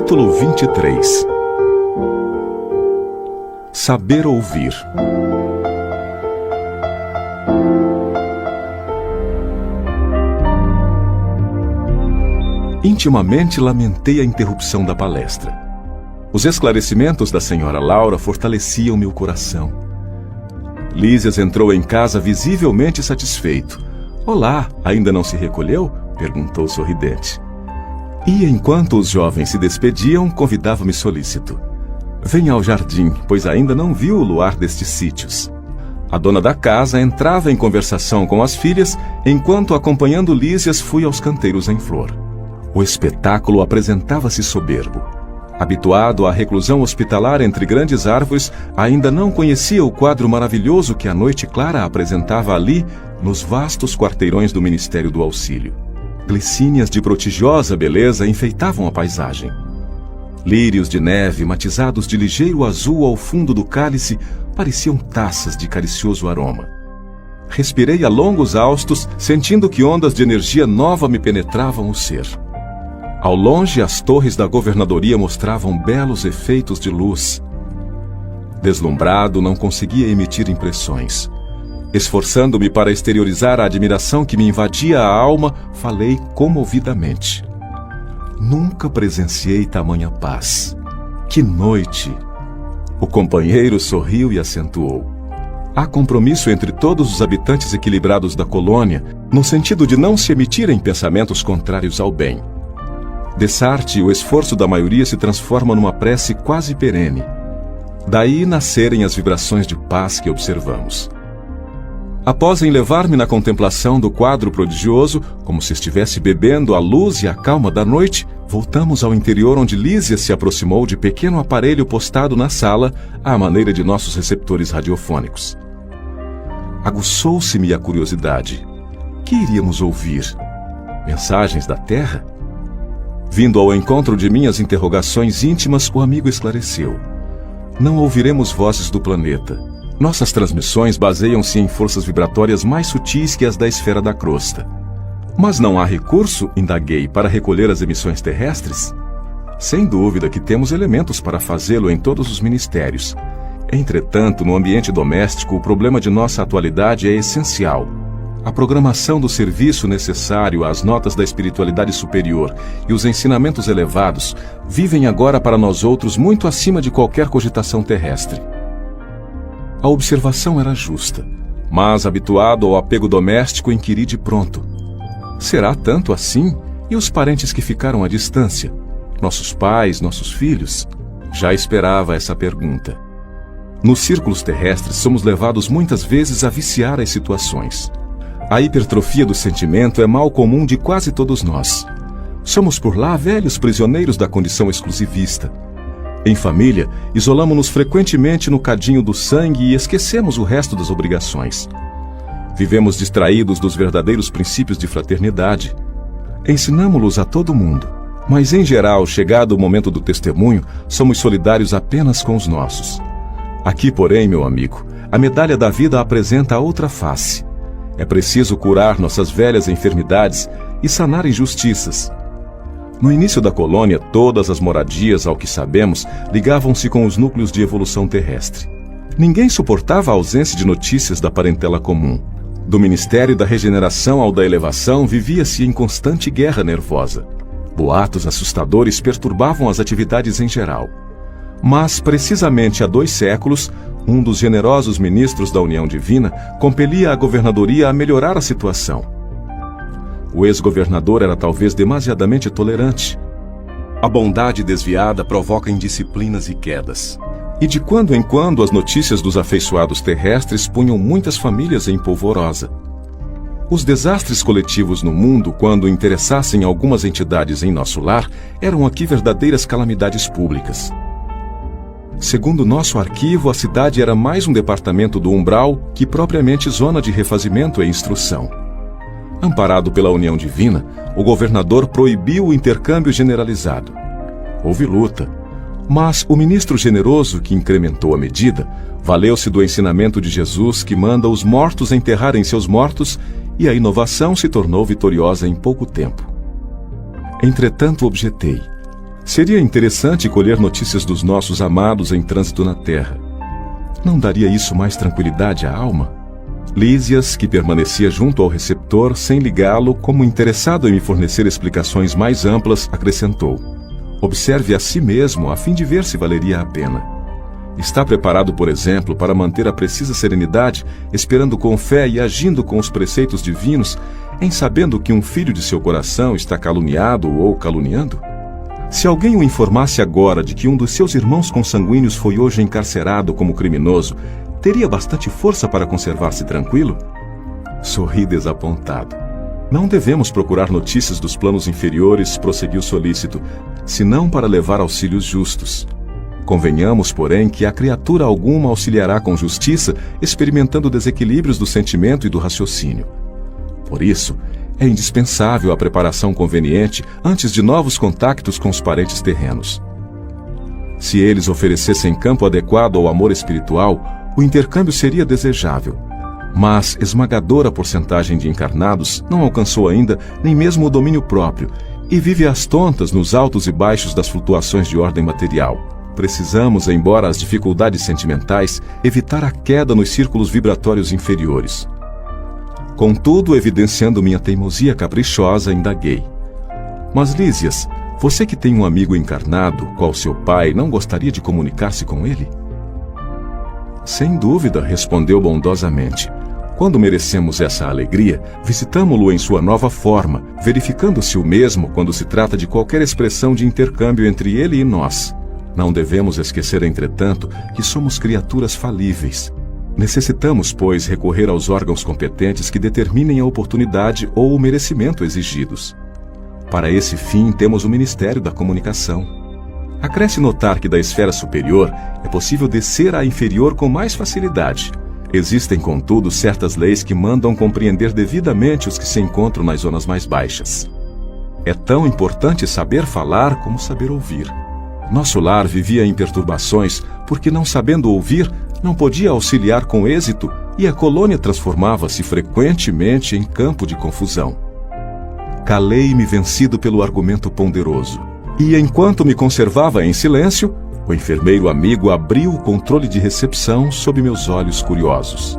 Capítulo 23. Saber ouvir. Intimamente lamentei a interrupção da palestra. Os esclarecimentos da senhora Laura fortaleciam meu coração. Lísias entrou em casa visivelmente satisfeito. "Olá, ainda não se recolheu?" perguntou sorridente. E enquanto os jovens se despediam, convidava-me solícito. "Venha ao jardim, pois ainda não viu o luar destes sítios." A dona da casa entrava em conversação com as filhas, enquanto, acompanhando Lísias, fui aos canteiros em flor. O espetáculo apresentava-se soberbo. Habituado à reclusão hospitalar entre grandes árvores, ainda não conhecia o quadro maravilhoso que a noite clara apresentava ali, nos vastos quarteirões do Ministério do Auxílio. Glicínias de prodigiosa beleza enfeitavam a paisagem. Lírios de neve, matizados de ligeiro azul ao fundo do cálice, pareciam taças de caricioso aroma. Respirei a longos haustos, sentindo que ondas de energia nova me penetravam o ser. Ao longe, as torres da governadoria mostravam belos efeitos de luz. Deslumbrado, não conseguia emitir impressões. Esforçando-me para exteriorizar a admiração que me invadia a alma, falei comovidamente. Nunca presenciei tamanha paz. Que noite! O companheiro sorriu e acentuou. Há compromisso entre todos os habitantes equilibrados da colônia, no sentido de não se emitirem pensamentos contrários ao bem. Dessarte, o esforço da maioria se transforma numa prece quase perene. Daí nascerem as vibrações de paz que observamos. Após enlevar-me na contemplação do quadro prodigioso, como se estivesse bebendo a luz e a calma da noite, voltamos ao interior, onde Lísia se aproximou de pequeno aparelho postado na sala, à maneira de nossos receptores radiofônicos. Aguçou-se-me a curiosidade. Que iríamos ouvir? Mensagens da Terra? Vindo ao encontro de minhas interrogações íntimas, o amigo esclareceu. Não ouviremos vozes do planeta. Nossas transmissões baseiam-se em forças vibratórias mais sutis que as da esfera da crosta. Mas não há recurso, indaguei, para recolher as emissões terrestres? Sem dúvida que temos elementos para fazê-lo em todos os ministérios. Entretanto, no ambiente doméstico, o problema de nossa atualidade é essencial. A programação do serviço necessário às notas da espiritualidade superior e os ensinamentos elevados vivem agora para nós outros muito acima de qualquer cogitação terrestre. A observação era justa, mas, habituado ao apego doméstico, inquiri de pronto. Será tanto assim? E os parentes que ficaram à distância? Nossos pais, nossos filhos? Já esperava essa pergunta. Nos círculos terrestres, somos levados muitas vezes a viciar as situações. A hipertrofia do sentimento é mal comum de quase todos nós. Somos por lá velhos prisioneiros da condição exclusivista. Em família, isolamo-nos frequentemente no cadinho do sangue e esquecemos o resto das obrigações. Vivemos distraídos dos verdadeiros princípios de fraternidade. Ensinamo-los a todo mundo, mas em geral, chegado o momento do testemunho, somos solidários apenas com os nossos. Aqui, porém, meu amigo, a medalha da vida apresenta a outra face. É preciso curar nossas velhas enfermidades e sanar injustiças. No início da colônia, todas as moradias, ao que sabemos, ligavam-se com os núcleos de evolução terrestre. Ninguém suportava a ausência de notícias da parentela comum. Do Ministério da Regeneração ao da Elevação, vivia-se em constante guerra nervosa. Boatos assustadores perturbavam as atividades em geral. Mas, precisamente há 2 séculos, um dos generosos ministros da União Divina compelia a governadoria a melhorar a situação. O ex-governador era talvez demasiadamente tolerante. A bondade desviada provoca indisciplinas e quedas. E de quando em quando as notícias dos afeiçoados terrestres punham muitas famílias em polvorosa. Os desastres coletivos no mundo, quando interessassem algumas entidades em nosso lar, eram aqui verdadeiras calamidades públicas. Segundo nosso arquivo, a cidade era mais um departamento do umbral que propriamente zona de refazimento e instrução. Amparado pela União Divina, o governador proibiu o intercâmbio generalizado. Houve luta, mas o ministro generoso que incrementou a medida valeu-se do ensinamento de Jesus, que manda os mortos enterrarem seus mortos, e a inovação se tornou vitoriosa em pouco tempo. Entretanto, objetei: Seria interessante colher notícias dos nossos amados em trânsito na Terra. Não daria isso mais tranquilidade à alma? Lísias, que permanecia junto ao receptor sem ligá-lo, como interessado em me fornecer explicações mais amplas, acrescentou: observe a si mesmo a fim de ver se valeria a pena. Está preparado, por exemplo, para manter a precisa serenidade, esperando com fé e agindo com os preceitos divinos, em sabendo que um filho de seu coração está caluniado ou caluniando? Se alguém o informasse agora de que um dos seus irmãos consanguíneos foi hoje encarcerado como criminoso, teria bastante força para conservar-se tranquilo? Sorri desapontado. Não devemos procurar notícias dos planos inferiores, prosseguiu solícito, senão para levar auxílios justos. Convenhamos, porém, que a criatura alguma auxiliará com justiça, experimentando desequilíbrios do sentimento e do raciocínio. Por isso, é indispensável a preparação conveniente antes de novos contactos com os parentes terrenos. Se eles oferecessem campo adequado ao amor espiritual, o intercâmbio seria desejável. Mas esmagadora porcentagem de encarnados não alcançou ainda nem mesmo o domínio próprio e vive às tontas nos altos e baixos das flutuações de ordem material. Precisamos, embora as dificuldades sentimentais, evitar a queda nos círculos vibratórios inferiores. Contudo, evidenciando minha teimosia caprichosa, indaguei: mas Lísias, você que tem um amigo encarnado, qual seu pai, não gostaria de comunicar-se com ele? Sem dúvida, respondeu bondosamente. Quando merecemos essa alegria, visitamo-lo em sua nova forma, verificando-se o mesmo quando se trata de qualquer expressão de intercâmbio entre ele e nós. Não devemos esquecer, entretanto, que somos criaturas falíveis. Necessitamos, pois, recorrer aos órgãos competentes que determinem a oportunidade ou o merecimento exigidos. Para esse fim, temos o Ministério da Comunicação. Acresce notar que da esfera superior é possível descer à inferior com mais facilidade. Existem, contudo, certas leis que mandam compreender devidamente os que se encontram nas zonas mais baixas. É tão importante saber falar como saber ouvir. Nosso lar vivia em perturbações porque, não sabendo ouvir, não podia auxiliar com êxito e a colônia transformava-se frequentemente em campo de confusão. Calei-me vencido pelo argumento ponderoso. E enquanto me conservava em silêncio, o enfermeiro amigo abriu o controle de recepção sob meus olhos curiosos.